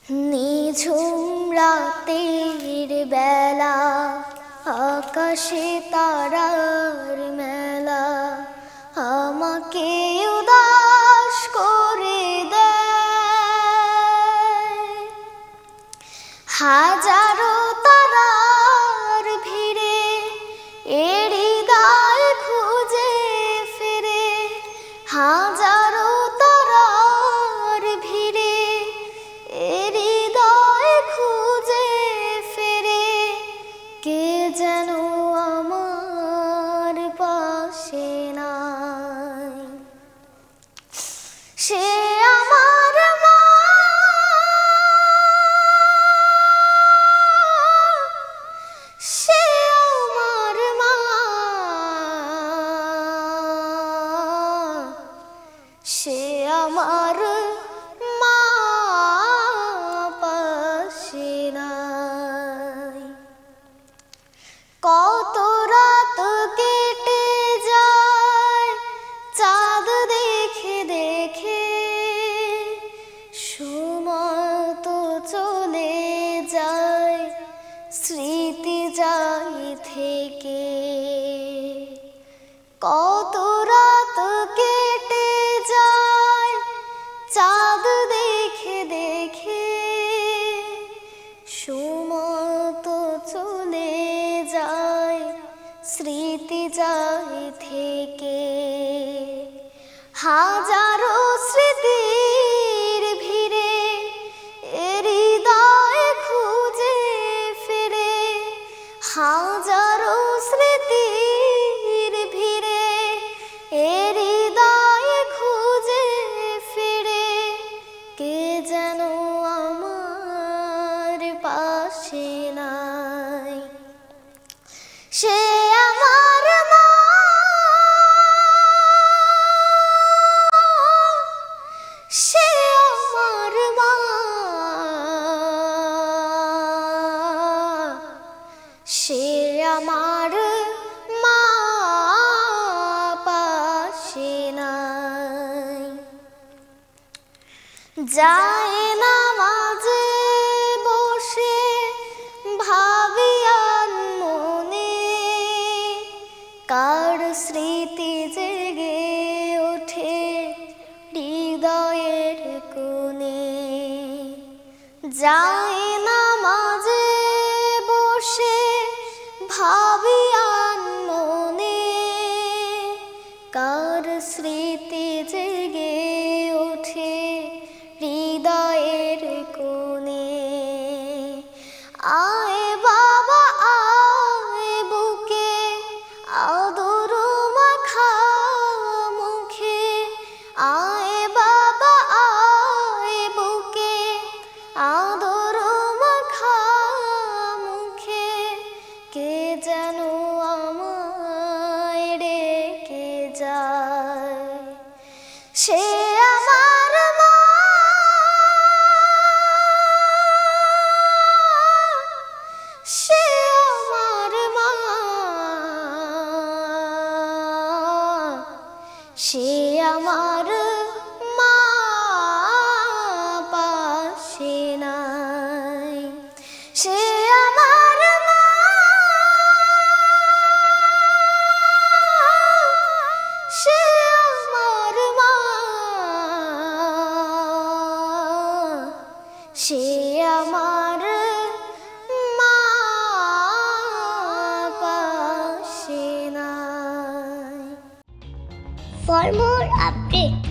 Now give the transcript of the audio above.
নিঝুম রাতের বেলা আকাশে তারার মেলা আমাকে উদাস করে দেয়। হাজারো তারার ভিড়ে এর হৃদয় খুঁজে ফিরে, হাজারো তারার ভিড়ে এর হৃদয় খুঁজে ফিরে, কে যেন আমার পাশে নাই। সে আমার মা, সে আমার মা, সে আমার মা পাশে নাই। কত রাত কেটে যায় চাঁদ দেখে দেখে, সময় তো চলে যায় স্মৃতি যাই থেকে। কত রাত কেটে যায় চাঁদ দেখে দেখে, সময় তো চলে যায় স্মৃতি যাই থেকে। হাজারো স্মৃতির ভিড়ে এর হৃদয় খুঁজে ফিরে, হাজারো স্মৃতির ভিড়ে এর হৃদয় খুঁজে ফিরে, কে যেন আমার পাশে নাই। সে আমার মা, সে আমার মা, সে আমার মা পাশে নাই। যায় না মাঝে বসে ভাবি মনে, কার স্মৃতি জেগে ওঠে হৃদয়ের কোণে। যায় না মাঝে বসে ভাবি মনে, কার স্মৃতি জেগে ওঠে হৃদয়ের কোণে। আয় বাবা আয় বুকে আদর মাখা মুখে, আয় বাবা আয় বুকে আদর মাখা মুখে, কে যেন আমায় ডেকে যায়। সে আমার মা, সে আমার মা, সে আমার মা পাশে নাই। সে আমার মা, সে আমার মা, সে আমার মা পাশে নাই। For more updates,